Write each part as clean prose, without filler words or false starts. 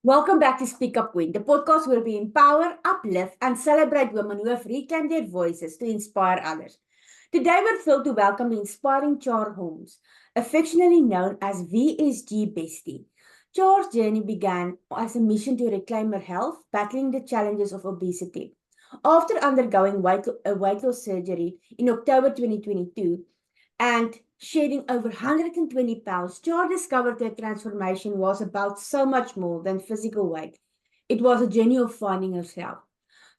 Welcome back to Speak Up Queen, the podcast where we empower, uplift, and celebrate women who have reclaimed their voices to inspire others. Today, we're thrilled to welcome the inspiring Char Holmes, affectionately known as VSG Bestie. Char's journey began as a mission to reclaim her health, battling the challenges of obesity. After undergoing weight loss surgery in October 2022, and shedding over 120 pounds, Char discovered that transformation was about so much more than physical weight. It was a journey of finding herself.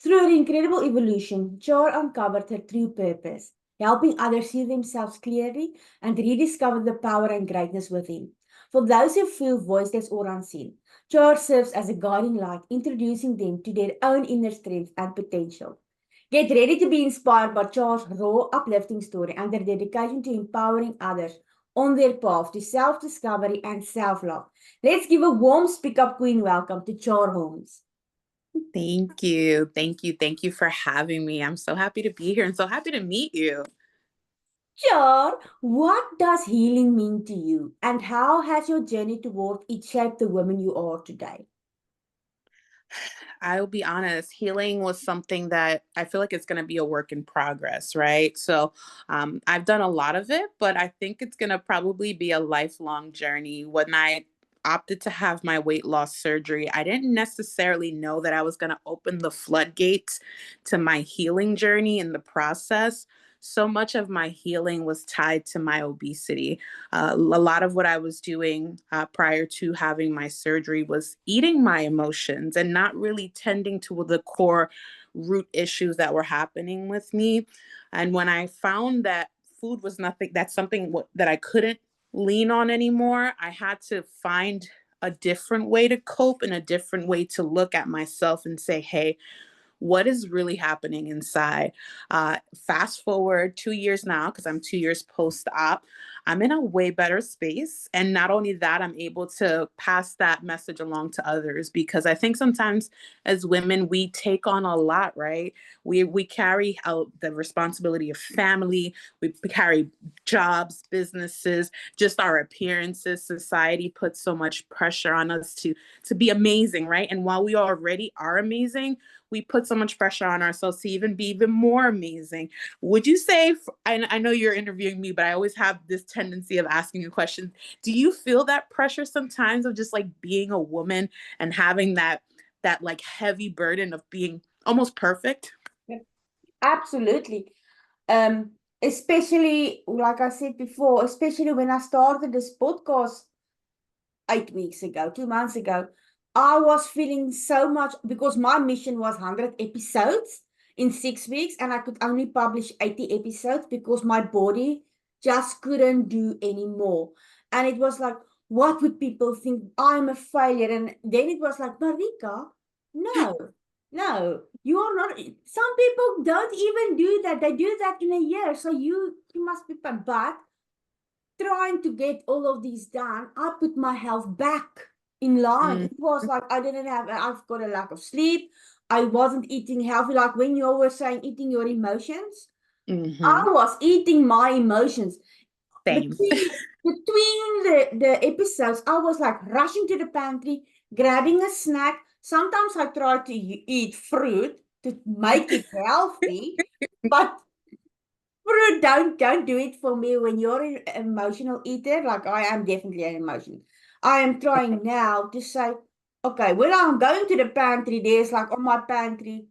Through her incredible evolution, Char uncovered her true purpose, helping others see themselves clearly and rediscover the power and greatness within. For those who feel voiceless or unseen, Char serves as a guiding light, introducing them to their own inner strength and potential. Get ready to be inspired by Charles' raw, uplifting story and their dedication to empowering others on their path to self-discovery and self-love. Let's give a warm Speak Up Queen welcome to Char Holmes. Thank you. Thank you. Thank you for having me. I'm so happy to be here and so happy to meet you. Char, what does healing mean to you, and how has your journey toward it shaped the woman you are today? I'll be honest, healing was something that I feel like it's going to be a work in progress, right? So I've done a lot of it, but I think it's going to probably be a lifelong journey. When I opted to have my weight loss surgery, I didn't necessarily know that I was going to open the floodgates to my healing journey in the process. So much of my healing was tied to my obesity. A lot of what I was doing prior to having my surgery was eating my emotions and not really tending to the core root issues that were happening with me. And when I found that food was nothing, that's something that I couldn't lean on anymore, I had to find a different way to cope and a different way to look at myself and say, hey, what is really happening inside. Fast forward 2 years now, because I'm 2 years post op, I'm in a way better space. And not only that, I'm able to pass that message along to others because I think sometimes as women, we take on a lot, right? We carry out the responsibility of family, we carry jobs, businesses, just our appearances. Society puts so much pressure on us to be amazing, right? And while we already are amazing, we put so much pressure on ourselves to even be even more amazing. Would you say, I know you're interviewing me, but I always have this tendency of asking you questions. Do you feel that pressure sometimes of just like being a woman and having that like heavy burden of being almost perfect? Yep. Absolutely. Especially, like I said before, especially when I started this podcast 8 weeks ago, 2 months ago, I was feeling so much because my mission was 100 episodes in 6 weeks, and I could only publish 80 episodes because my body just couldn't do anymore. And it was like, what would people think? I'm a failure. And then it was like, Marika, no, no, you are not. Some people don't even do that. They do that in a year. So you must be, but trying to get all of these done, I put my health back in line. Mm, It was like I've got a lack of sleep. I wasn't eating healthy. Like when you were saying eating your emotions, I mm-hmm. was eating my emotions. Same. Between the episodes, I was like rushing to the pantry, grabbing a snack. Sometimes I tried to eat fruit to make it healthy, but fruit don't do it for me when you're an emotional eater. Like I am definitely an emotional. I am trying now to say, okay, when I'm going to the pantry, there's like on my pantry,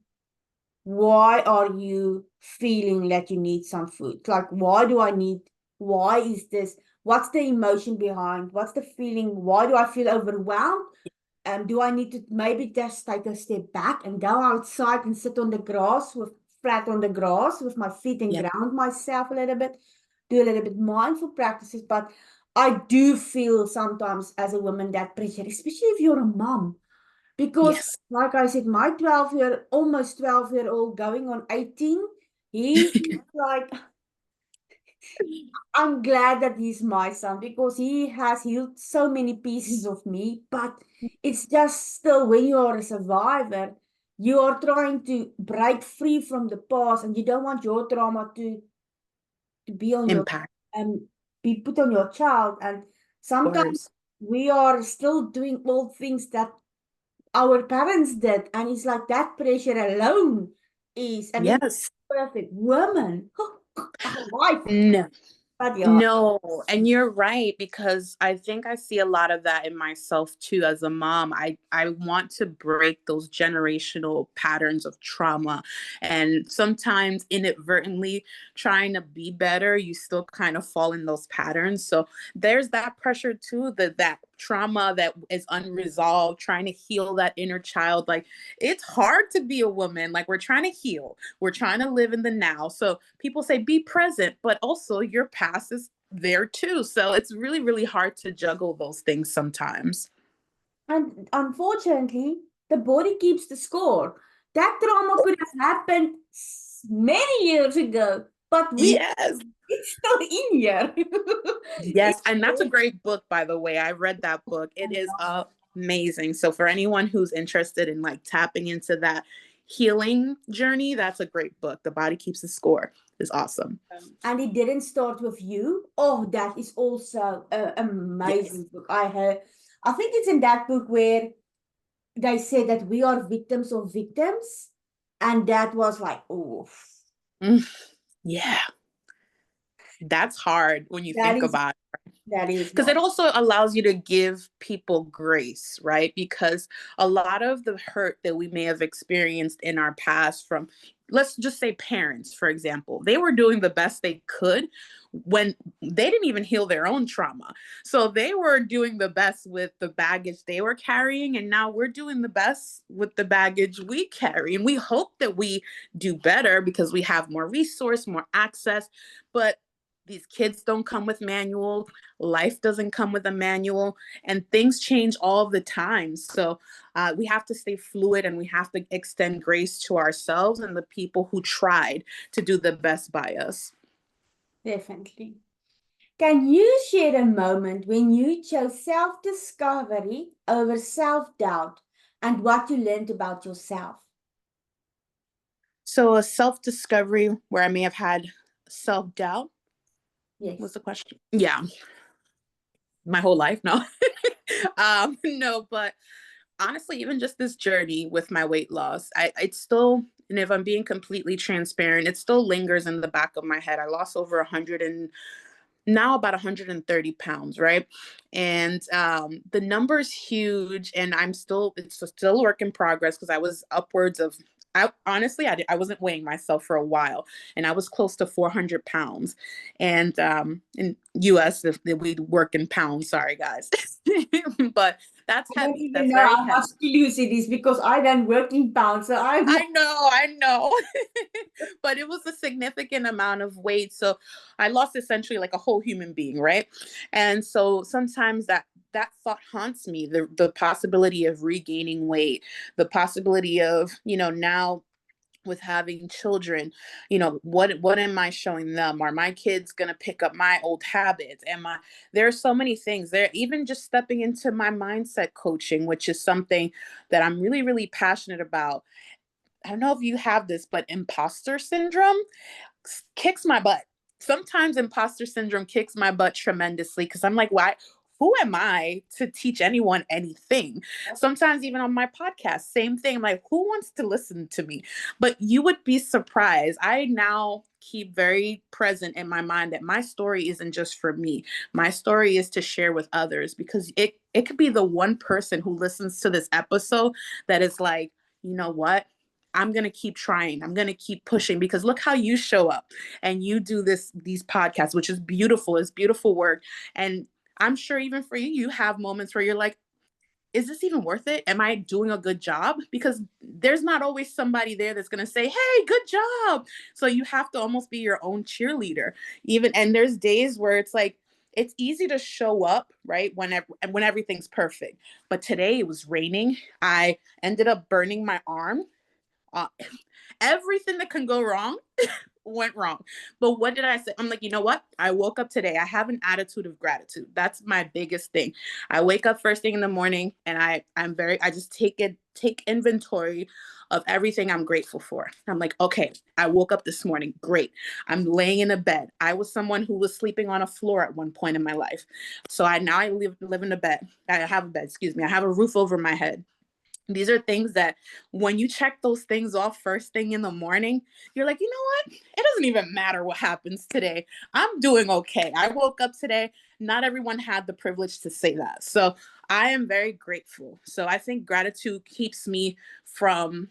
why are you feeling that you need some food? Like, why is this? What's the emotion behind? What's the feeling? Why do I feel overwhelmed? Do I need to maybe just take a step back and go outside and sit on the grass with flat on the grass with my feet and Yeah. ground myself a little bit, do a little bit mindful practices? But I do feel sometimes as a woman that pressure, especially if you're a mom, because Yes. like I said, my almost 12-year-old going on 18, he's like, I'm glad that he's my son because he has healed so many pieces of me. But it's just still when you are a survivor, you are trying to break free from the past and you don't want your trauma to be on your Impact. and be put on your child. And Of sometimes course. we are still doing old things that our parents did. And it's like that pressure alone is, and we Yes. perfect woman, our wife. No. But yeah, No, and you're right because I think I see a lot of that in myself too as a mom. I want to break those generational patterns of trauma, and sometimes inadvertently trying to be better, you still kind of fall in those patterns. So there's that pressure too, that trauma that is unresolved, trying to heal that inner child. Like it's hard to be a woman. Like we're trying to heal. We're trying to live in the now. So people say be present, but also your past is there too. So it's really, really hard to juggle those things sometimes. and unfortunately, the body keeps the score. That trauma could have happened many years ago, but Yes. it's still in here. Yes. And that's a great book, by the way. I read that book. It is amazing. So for anyone who's interested in like tapping into that healing journey, that's a great book. The Body Keeps the Score is awesome. And it didn't start with you. Oh, that is also an Yes. amazing book. I think it's in that book where they said that we are victims of victims, and that was like, oh, Mm, yeah. That's hard when you that think is about that is because it hard. also allows you to give people grace, right? Because a lot of the hurt that we may have experienced in our past from, let's just say parents, for example, they were doing the best they could when they didn't even heal their own trauma. So they were doing the best with the baggage they were carrying. And now we're doing the best with the baggage we carry. And we hope that we do better because we have more resource, more access. But these kids don't come with manuals. Life doesn't come with a manual, and things change all the time. So we have to stay fluid, and we have to extend grace to ourselves and the people who tried to do the best by us. Definitely. Can you share a moment when you chose self-discovery over self-doubt and what you learned about yourself? So a self-discovery where I may have had self-doubt was Yes. the question. Yeah, my whole life. No. No, but honestly, even just this journey with my weight loss, it's still, and if I'm being completely transparent, it still lingers in the back of my head. I lost over 100 and now about 130 pounds, right? And the number is huge, and it's still a work in progress because I was upwards of, I wasn't weighing myself for a while, and I was close to 400 pounds. And in US, if we work in pounds, sorry guys, but that's I don't heavy. even That's know very how much heavy. kilos it is because I don't work in pounds, so I'm not. I know. But it was a significant amount of weight. So I lost essentially like a whole human being, right? And so sometimes that thought haunts me, the possibility of regaining weight, the possibility of, now with having children, what am I showing them? Are my kids going to pick up my old habits? There are so many things there, even just stepping into my mindset coaching, which is something that I'm really, really passionate about. I don't know if you have this, but imposter syndrome kicks my butt. Sometimes imposter syndrome kicks my butt tremendously because I'm like, why? Who am I to teach anyone anything? Sometimes, even on my podcast, same thing. I'm like, who wants to listen to me? But you would be surprised. I now keep very present in my mind that my story isn't just for me. My story is to share with others because it could be the one person who listens to this episode that is like, you know what? I'm going to keep trying. I'm going to keep pushing because look how you show up and you do these podcasts, which is beautiful. It's beautiful work. And I'm sure even for you, you have moments where you're like, is this even worth it? Am I doing a good job? Because there's not always somebody there that's going to say, hey, good job. So you have to almost be your own cheerleader. And there's days where it's like, it's easy to show up, right? When everything's perfect. But today it was raining. I ended up burning my arm. Uh, Everything that can go wrong went wrong. But what did I say? I'm like, you know what? I woke up today. I have an attitude of gratitude. That's my biggest thing. I wake up first thing in the morning and I just take inventory of everything I'm grateful for. I'm like, okay, I woke up this morning. Great. I'm laying in a bed. I was someone who was sleeping on a floor at one point in my life. So I live in a bed. I have a bed, excuse me. I have a roof over my head. These are things that when you check those things off first thing in the morning, you're like, you know what? It doesn't even matter what happens today. I'm doing okay. I woke up today. Not everyone had the privilege to say that. So I am very grateful. So I think gratitude keeps me from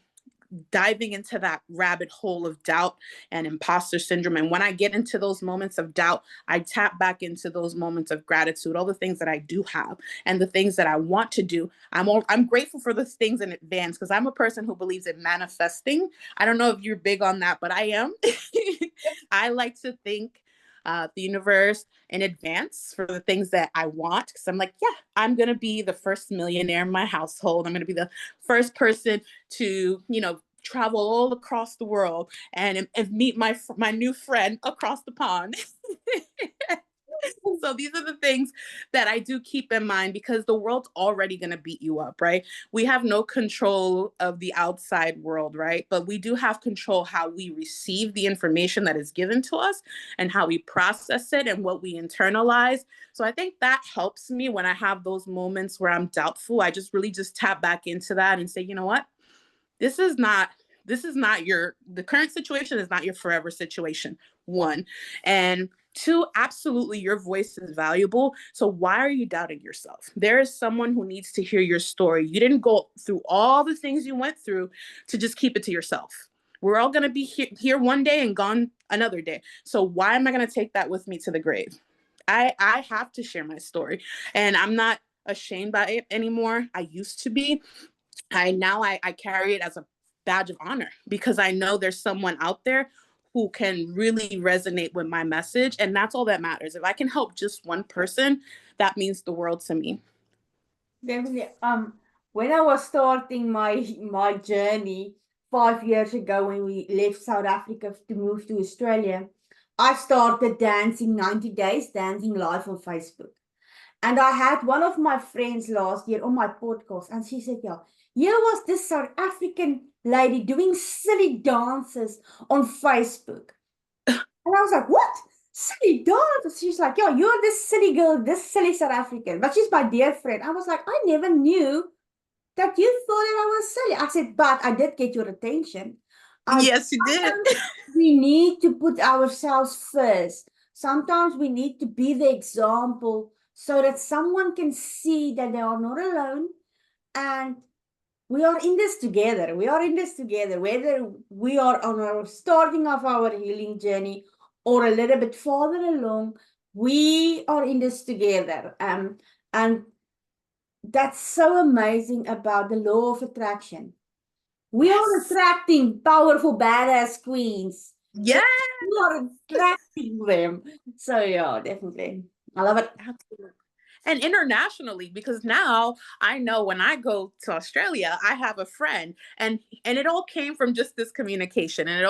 diving into that rabbit hole of doubt and imposter syndrome. And when I get into those moments of doubt, I tap back into those moments of gratitude, all the things that I do have and the things that I want to do. I'm grateful for those things in advance because I'm a person who believes in manifesting. I don't know if you're big on that, but I am. I like to think the universe in advance for the things that I want. Because I'm like, yeah, I'm going to be the first millionaire in my household. I'm going to be the first person to, travel all across the world and meet my new friend across the pond. So these are the things that I do keep in mind because the world's already going to beat you up, right? We have no control of the outside world, right? But we do have control how we receive the information that is given to us and how we process it and what we internalize. So I think that helps me when I have those moments where I'm doubtful. I just really just tap back into that and say, you know what? This is not the current situation is not your forever situation. One. And two, absolutely your voice is valuable. So why are you doubting yourself? There is someone who needs to hear your story. You didn't go through all the things you went through to just keep it to yourself. We're all going to be here one day and gone another day. So why am I going to take that with me to the grave? I have to share my story, and I'm not ashamed by it anymore. I used to be. I carry it as a badge of honor because I know there's someone out there who can really resonate with my message, and that's all that matters. If I can help just one person, that means the world to me. Definitely. When I was starting my journey 5 years ago when we left South Africa to move to Australia, I started dancing 90 days, dancing live on Facebook. And I had one of my friends last year on my podcast, and she said, yeah, here was this South African lady doing silly dances on Facebook. And I was like, what? Silly dances? She's like, yeah, you're this silly girl, this silly South African. But she's my dear friend. I was like, I never knew that you thought that I was silly. I said, but I did get your attention. Yes, you did. We need to put ourselves first. Sometimes we need to be the example so that someone can see that they are not alone and we are in this together. We are in this together, whether we are on our starting of our healing journey or a little bit farther along, we are in this together. And that's so amazing about the law of attraction. We are Yes. attracting powerful, badass queens. Yeah. We are attracting them. So yeah, definitely. I love it. Absolutely. And internationally, because now I know when I go to Australia, I have a friend, and it all came from just this communication, and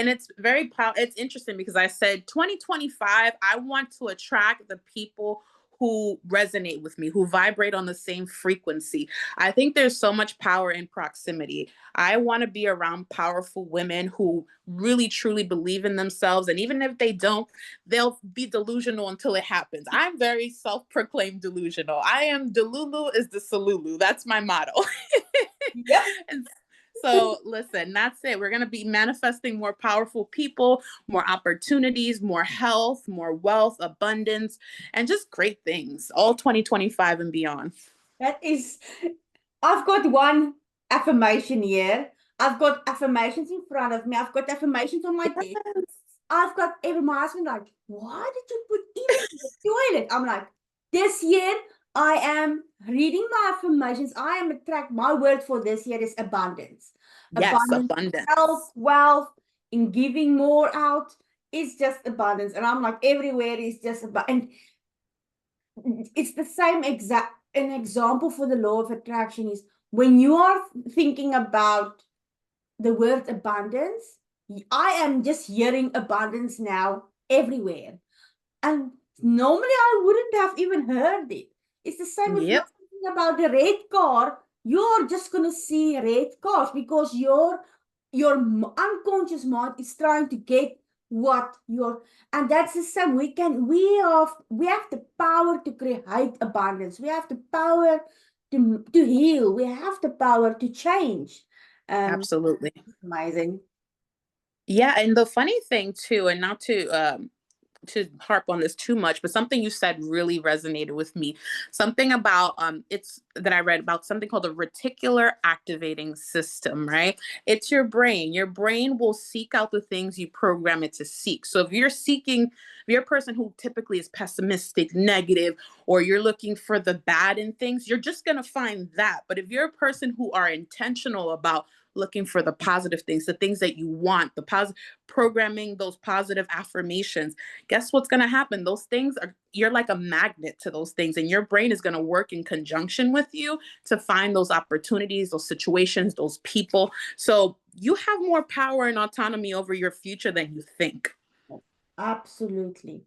it's it's interesting because I said 2025, I want to attract the people who resonate with me, who vibrate on the same frequency. I think there's so much power in proximity. I want to be around powerful women who really truly believe in themselves, and even if they don't, they'll be delusional until it happens. I'm very self-proclaimed delusional. I am Delulu is the Salulu. That's my motto. Yep. And so listen, that's it. We're going to be manifesting more powerful people, more opportunities, more health, more wealth, abundance, and just great things, all 2025 and beyond. That is, I've got one affirmation here. I've got affirmations in front of me. I've got affirmations on my desk. I've got even my husband like, why did you put even in the toilet? I'm like, this year I am reading my affirmations. I am attract my word for this year is abundance. Yes, Abundance, abundance. health, wealth, in giving more out. It's just abundance. And I'm like, everywhere is just about and it's the same exact an example for the law of attraction is when you are thinking about the word abundance, I am just hearing abundance now everywhere. And normally I wouldn't have even heard it. It's the same if you're Yep. thinking about the red car, you're just gonna see red cars because your unconscious mind is trying to get what you're and that's the same. We have the power to create abundance. We have the power to heal. We have the power to change. Um, Absolutely. Amazing. Yeah, and the funny thing too, and not to harp on this too much, but something you said really resonated with me. Something about it's that I read about something called a reticular activating system, right? It's your brain. Your brain will seek out the things you program it to seek. So if you're a person who typically is pessimistic, negative, or you're looking for the bad in things, you're just gonna find that. But if you're a person who are intentional about looking for the positive things, the things that you want, the positive programming, those positive affirmations, guess what's going to happen? Those things are, you're like a magnet to those things, and your brain is going to work in conjunction with you to find those opportunities, those situations, those people. So you have more power and autonomy over your future than you think. Absolutely.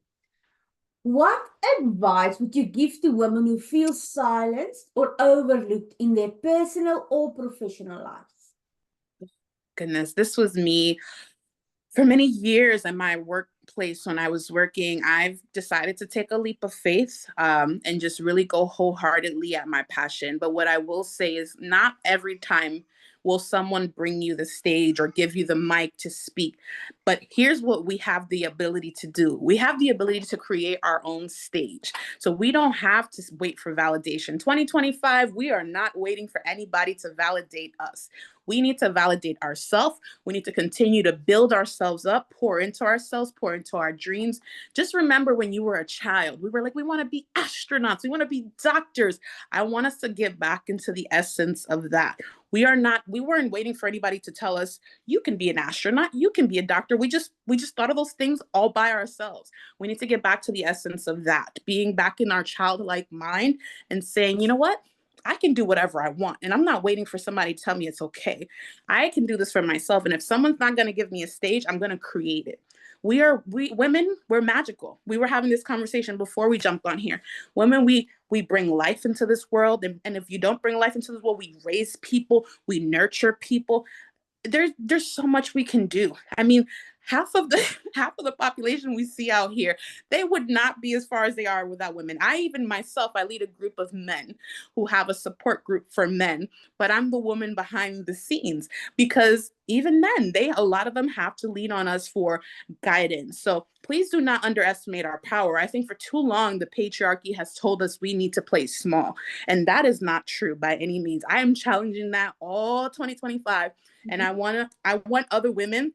What advice would you give to women who feel silenced or overlooked in their personal or professional lives? Goodness, this was me for many years in my workplace. When I was working, I've decided to take a leap of faith, and just really go wholeheartedly at my passion. But what I will say is, not every time will someone bring you the stage or give you the mic to speak. But here's what we have the ability to do: we have the ability to create our own stage. So we don't have to wait for validation. 2025, we are not waiting for anybody to validate us. We need to validate ourselves. We need to continue to build ourselves up, pour into ourselves, pour into our dreams. Just remember when you were a child, we were like, we want to be astronauts, we want to be doctors. I want us to get back into the essence of that. We weren't waiting for anybody to tell us you can be an astronaut, you can be a doctor. We just thought of those things all by ourselves. We need to get back to the essence of that, being back in our childlike mind and saying, you know what? I can do whatever I want. And I'm not waiting for somebody to tell me it's okay. I can do this for myself. And if someone's not going to give me a stage, I'm going to create it. We women, we're magical. We were having this conversation before we jumped on here. Women, we bring life into this world. And if you don't bring life into this world, we raise people, we nurture people. There's so much we can do. I mean, half of the half of the population we see out here, they would not be as far as they are without women. I even myself, I lead a group of men who have a support group for men, but I'm the woman behind the scenes, because even then, a lot of them have to lean on us for guidance. So please do not underestimate our power. I think for too long the patriarchy has told us we need to play small, and that is not true by any means. I am challenging that all 2025, and I want other women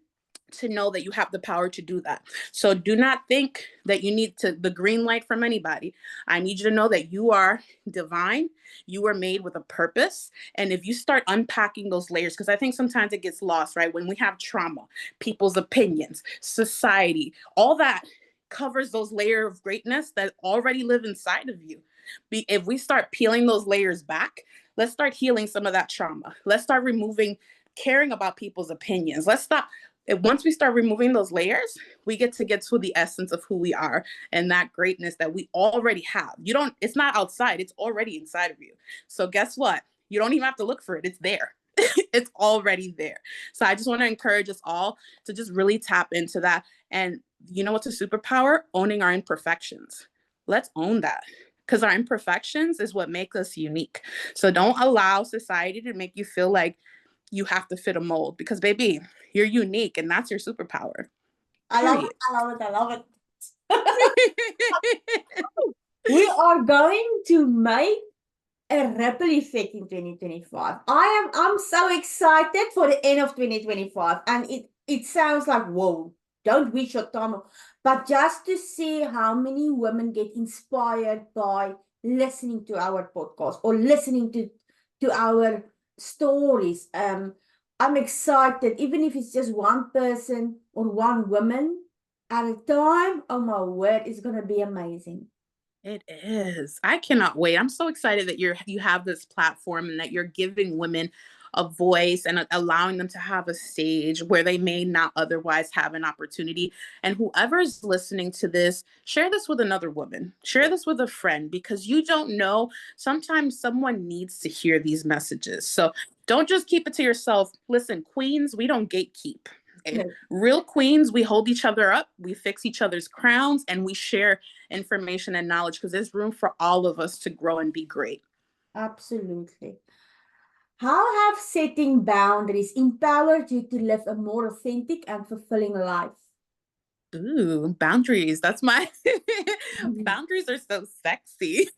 to know that you have the power to do that. So do not think that you need the green light from anybody. I need you to know that you are divine. You were made with a purpose. And if you start unpacking those layers, because I think sometimes it gets lost, right? When we have trauma, people's opinions, society, all that covers those layers of greatness that already live inside of you. If we start peeling those layers back, let's start healing some of that trauma. Let's start removing caring about people's opinions. Let's stop. Once we start removing those layers, we get to the essence of who we are and that greatness that we already have. It's not outside, it's already inside of you. So guess what? You don't even have to look for it. It's there. It's already there. So I just want to encourage us all to just really tap into that. And you know what's a superpower? Owning our imperfections. Let's own that, because our imperfections is what makes us unique. So don't allow society to make you feel like you have to fit a mold, because baby, you're unique and that's your superpower. I love it. Period. I love it. I love it. We are going to make a ripple effect in 2025. I'm so excited for the end of 2025. And it sounds like, whoa, don't waste your time. But just to see how many women get inspired by listening to our podcast or listening to our stories. I'm excited, even if it's just one person or one woman at a time. Oh my word, it's gonna be amazing. It is. I cannot wait. I'm so excited that you have this platform and that you're giving women a voice and allowing them to have a stage where they may not otherwise have an opportunity. And whoever's listening to this, share this with another woman. Share this with a friend, because you don't know, sometimes someone needs to hear these messages. So don't just keep it to yourself. Listen, queens, we don't gatekeep. Okay? No. Real queens, we hold each other up, we fix each other's crowns, and we share information and knowledge, because there's room for all of us to grow and be great. Absolutely. How have setting boundaries empowered you to live a more authentic and fulfilling life? Ooh, boundaries. That's my Mhm. boundaries are so sexy.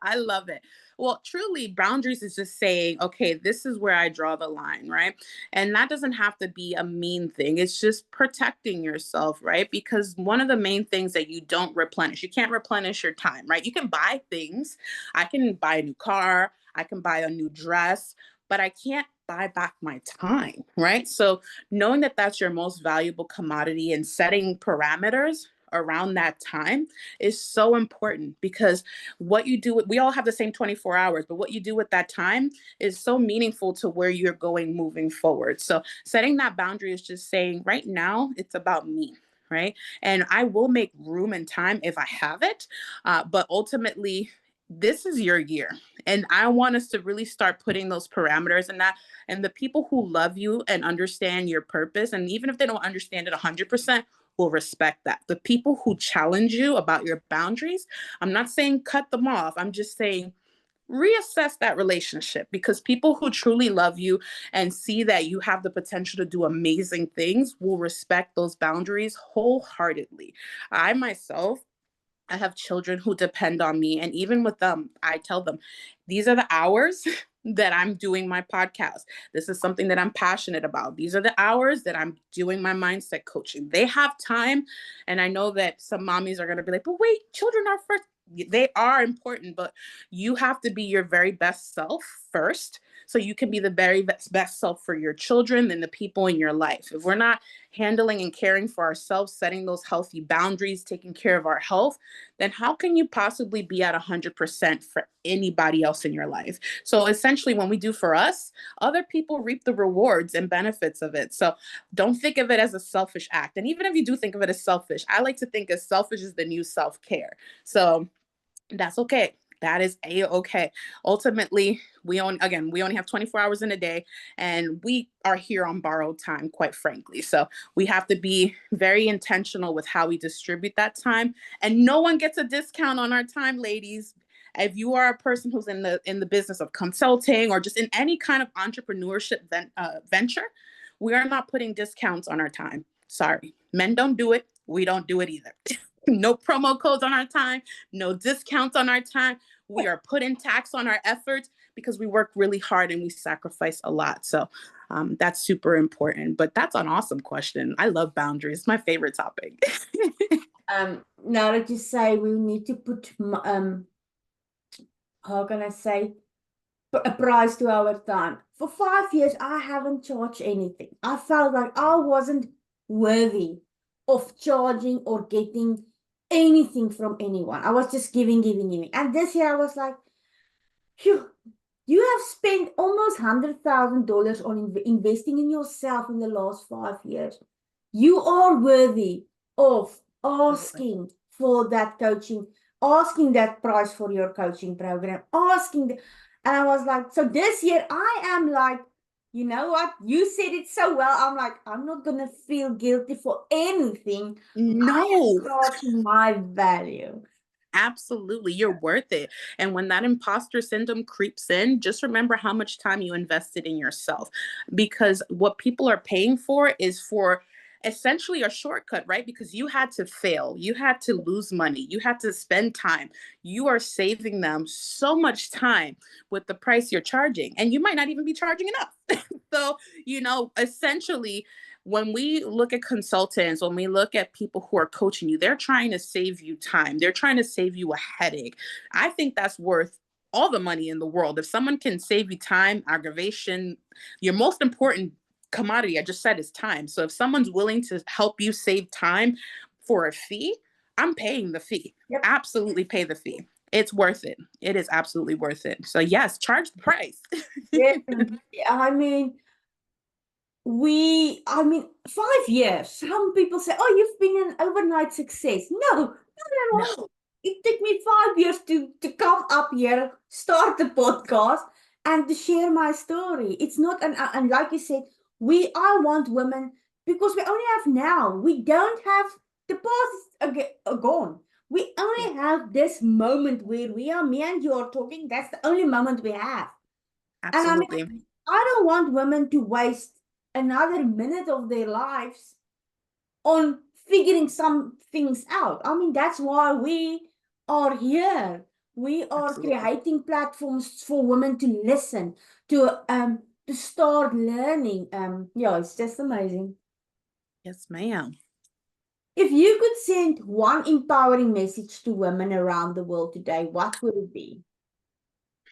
I love it. Well, truly, boundaries is just saying, okay, this is where I draw the line, right? And that doesn't have to be a mean thing. It's just protecting yourself, right? Because one of the main things that you don't replenish, you can't replenish your time, right? You can buy things. I can buy a new car, I can buy a new dress, but I can't buy back my time, right? So knowing that that's your most valuable commodity and setting parameters around that time is so important because what you do, we all have the same 24 hours, but what you do with that time is so meaningful to where you're going moving forward. So setting that boundary is just saying, right now, it's about me. Right. And I will make room and time if I have it. But ultimately, this is your year. And I want us to really start putting those parameters in that. And the people who love you and understand your purpose, and even if they don't understand it 100%, will respect that. The people who challenge you about your boundaries, I'm not saying cut them off. I'm just saying reassess that relationship because people who truly love you and see that you have the potential to do amazing things will respect those boundaries wholeheartedly. I myself, I have children who depend on me. And even with them, I tell them, these are the hours that I'm doing my podcast. This is something that I'm passionate about. These are the hours that I'm doing my mindset coaching. They have time. And I know that some mommies are going to be like, but wait, children are first. They are important, but you have to be your very best self first. So you can be the very best self for your children and the people in your life. If we're not handling and caring for ourselves, setting those healthy boundaries, taking care of our health, then how can you possibly be at 100% for anybody else in your life? So essentially, when we do for us, other people reap the rewards and benefits of it. So don't think of it as a selfish act. And even if you do think of it as selfish, I like to think as selfish is the new self care. So that's okay. That is a-okay. Ultimately, we only have 24 hours in a day and we are here on borrowed time, quite frankly. So we have to be very intentional with how we distribute that time. And no one gets a discount on our time, ladies. If you are a person who's in the business of consulting or just in any kind of entrepreneurship venture, we are not putting discounts on our time. Sorry. Men don't do it. We don't do it either. No promo codes on our time, no discounts on our time. We are putting tax on our efforts because we work really hard and we sacrifice a lot. So that's super important. But that's an awesome question. I love boundaries. It's my favorite topic. Now that you say we need to put, how can I say, a price to our time. For 5 years, I haven't charged anything. I felt like I wasn't worthy of charging or getting anything from anyone. I was just giving, giving, giving. And this year I was like, phew, you have spent almost $100,000 on investing in yourself in the last 5 years. You are worthy of asking for that coaching, asking that price for your coaching program, and I was like, so this year I am like, you know what? You said it so well. I'm like, I'm not gonna feel guilty for anything. I am No, charging my value. absolutely. You're worth it. And when that imposter syndrome creeps in, just remember how much time you invested in yourself. Because what people are paying for is for essentially a shortcut, right? Because you had to fail, you had to lose money, you had to spend time. You are saving them so much time with the price you're charging, and you might not even be charging enough. So, essentially, when we look at consultants, when we look at people who are coaching you, they're trying to save you time. They're trying to save you a headache. I think that's worth all the money in the world. If someone can save you time, aggravation, your most important commodity, I just said, is time. So if someone's willing to help you save time for a fee, I'm paying the fee. Yep. Absolutely pay the fee. It's worth it. It is absolutely worth it. So yes, charge the price. Definitely. I mean, 5 years. Some people say, oh, you've been an overnight success. No, no, no, no. No. It took me 5 years to come up here, start the podcast, and to share my story. It's not and like you said, I want women because we only have now. We don't have the past is gone. We Yeah, only have this moment where we are, me and you are talking. That's the only moment we have. And I absolutely. mean, I don't want women to waste another minute of their lives on figuring some things out. I mean, that's why we are here. We are Absolutely. creating platforms for women to listen, to start learning. Yeah, it's just amazing. Yes, ma'am. If you could send one empowering message to women around the world today, what would it be?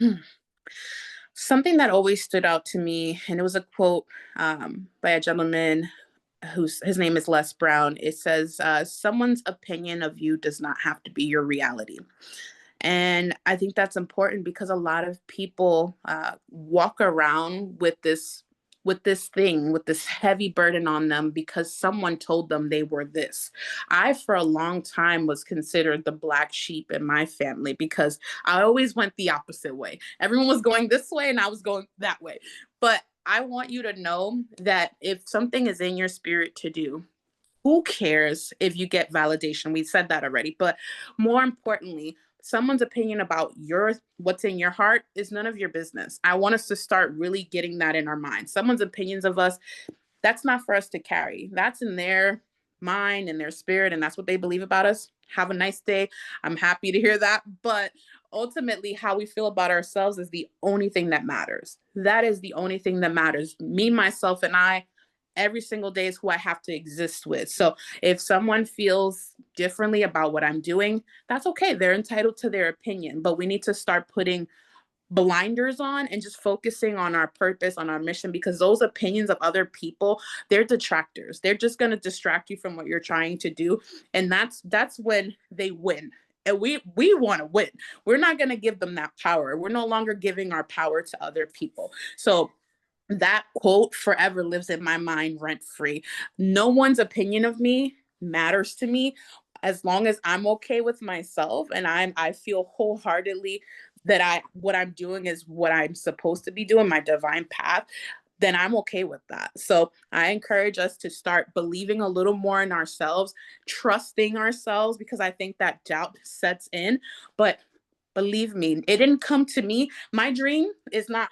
Hmm. Something that always stood out to me, and it was a quote by a gentleman whose his name is Les Brown. It says, "Someone's opinion of you does not have to be your reality." And I think that's important because a lot of people walk around with this heavy burden on them because someone told them they were this. I, for a long time, was considered the black sheep in my family because I always went the opposite way. Everyone was going this way and I was going that way. But I want you to know that if something is in your spirit to do, who cares if you get validation? We said that already. But more importantly, someone's opinion about your what's in your heart is none of your business. I want us to start really getting that in our mind. Someone's opinions of us, that's not for us to carry. That's in their mind and their spirit, and that's what they believe about us. Have a nice day. I'm happy to hear that. But ultimately, how we feel about ourselves is the only thing that matters. That is the only thing that matters. Me, myself, and I, every single day is who I have to exist with. So if someone feels differently about what I'm doing, that's okay. They're entitled to their opinion, but we need to start putting blinders on and just focusing on our purpose, on our mission, because those opinions of other people, they're detractors. They're just going to distract you from what you're trying to do. And that's when they win. And we want to win. We're not going to give them that power. We're no longer giving our power to other people. So that quote forever lives in my mind rent free. No one's opinion of me matters to me as long as I'm okay with myself and I feel wholeheartedly that I what I'm doing is what I'm supposed to be doing, my divine path, then I'm okay with that. So I encourage us to start believing a little more in ourselves, trusting ourselves, because I think that doubt sets in. But believe me, it didn't come to me. My dream is not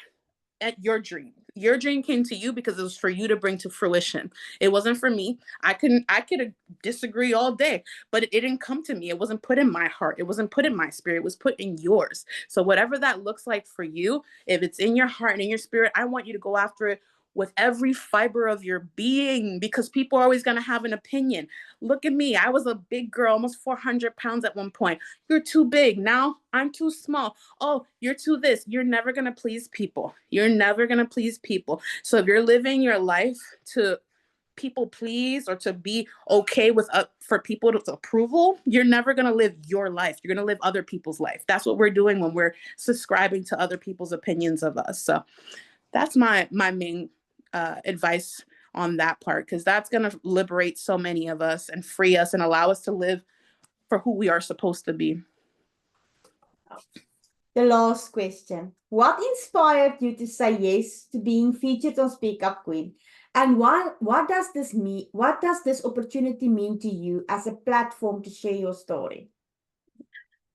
at your dream. Your dream came to you because it was for you to bring to fruition. It wasn't for me. I could disagree all day, but it didn't come to me. It wasn't put in my heart. It wasn't put in my spirit. It was put in yours. So whatever that looks like for you, if it's in your heart and in your spirit, I want you to go after it with every fiber of your being, because people are always going to have an opinion. Look at me. I was a big girl, almost 400 pounds at one point. You're too big. Now I'm too small. Oh, you're too this. You're never going to please people. You're never going to please people. So if you're living your life to people please or to be okay with for people to approval, you're never going to live your life. You're going to live other people's life. That's what we're doing when we're subscribing to other people's opinions of us. So that's my main advice on that part, because that's going to liberate so many of us and free us and allow us to live for who we are supposed to be. The last question. What inspired you to say yes to being featured on Speak Up Queen? And what does this mean? What does this opportunity mean to you as a platform to share your story?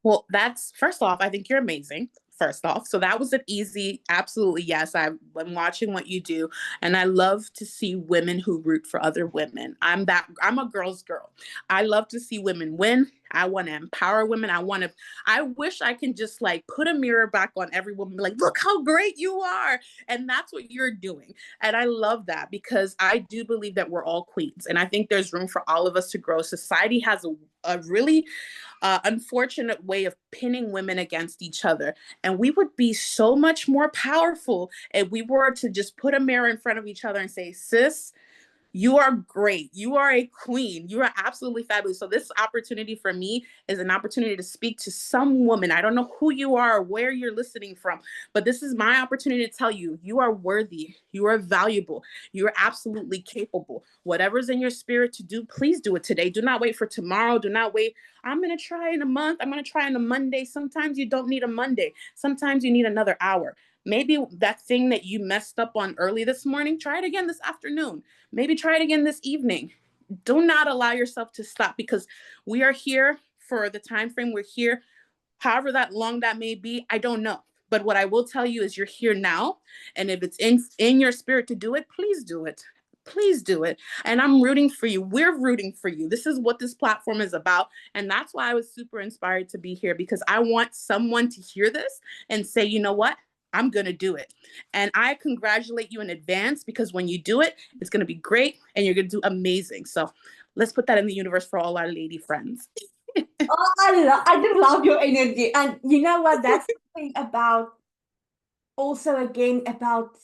Well, that's first off, I think you're amazing. First off, so that was an easy, absolutely yes. I'm watching what you do, and I love to see women who root for other women. I'm a girl's girl. I love to see women win. I want to empower women. I wish I can just like put a mirror back on every woman, like, look how great you are. And that's what you're doing. And I love that because I do believe that we're all queens. And I think there's room for all of us to grow. Society has a really unfortunate way of pinning women against each other. And we would be so much more powerful if we were to just put a mirror in front of each other and say, sis, you are great. You are a queen. You are absolutely fabulous. So this opportunity for me is an opportunity to speak to some woman. I don't know who you are or where you're listening from, but this is my opportunity to tell you, you are worthy. You are valuable. You are absolutely capable. Whatever's in your spirit to do, please do it today. Do not wait for tomorrow. Do not wait. I'm going to try in a month. I'm going to try on a Monday. Sometimes you don't need a Monday. Sometimes you need another hour. Maybe that thing that you messed up on early this morning, try it again this afternoon. Maybe try it again this evening. Do not allow yourself to stop, because we are here for the time frame we're here, however that long that may be, I don't know. But what I will tell you is you're here now. And if it's in your spirit to do it, please do it. Please do it. And I'm rooting for you. We're rooting for you. This is what this platform is about. And that's why I was super inspired to be here, because I want someone to hear this and say, you know what? I'm going to do it. And I congratulate you in advance, because when you do it, it's going to be great and you're going to do amazing. So let's put that in the universe for all our lady friends. Oh, I just love your energy. And you know what? That's something about, also again, about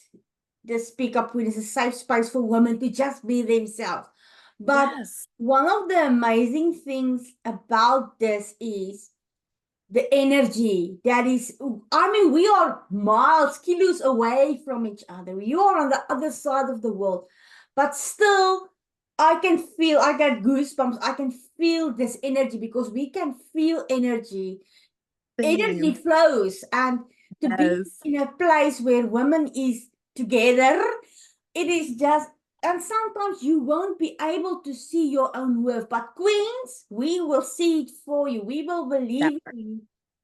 the Speak Up Queen is a safe space for women to just be themselves. But Yes. one of the amazing things about this is the energy that is, I mean, we are miles, kilos away from each other. You are on the other side of the world, but still, I can feel, I get goosebumps. I can feel this energy, because we can feel energy. Energy Same. flows, and to be Yes. in a place where women is together, it is just, and sometimes you won't be able to see your own worth, but queens, we will see it for you. We will That believe part. in you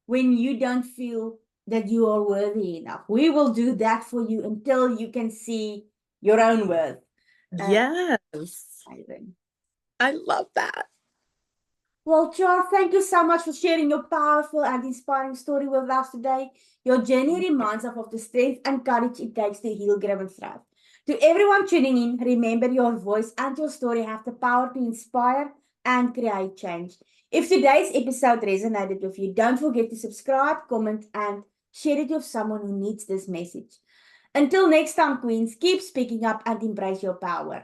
when you don't feel that you are worthy enough. We will do that for you until you can see your own worth. Yes. Amazing. I love that. Well, Char, thank you so much for sharing your powerful and inspiring story with us today. Your journey reminds us of the strength and courage it takes to heal, grow, and thrive. To everyone tuning in, remember your voice and your story have the power to inspire and create change. If today's episode resonated with you, don't forget to subscribe, comment, and share it with someone who needs this message. Until next time, Queens, keep speaking up and embrace your power.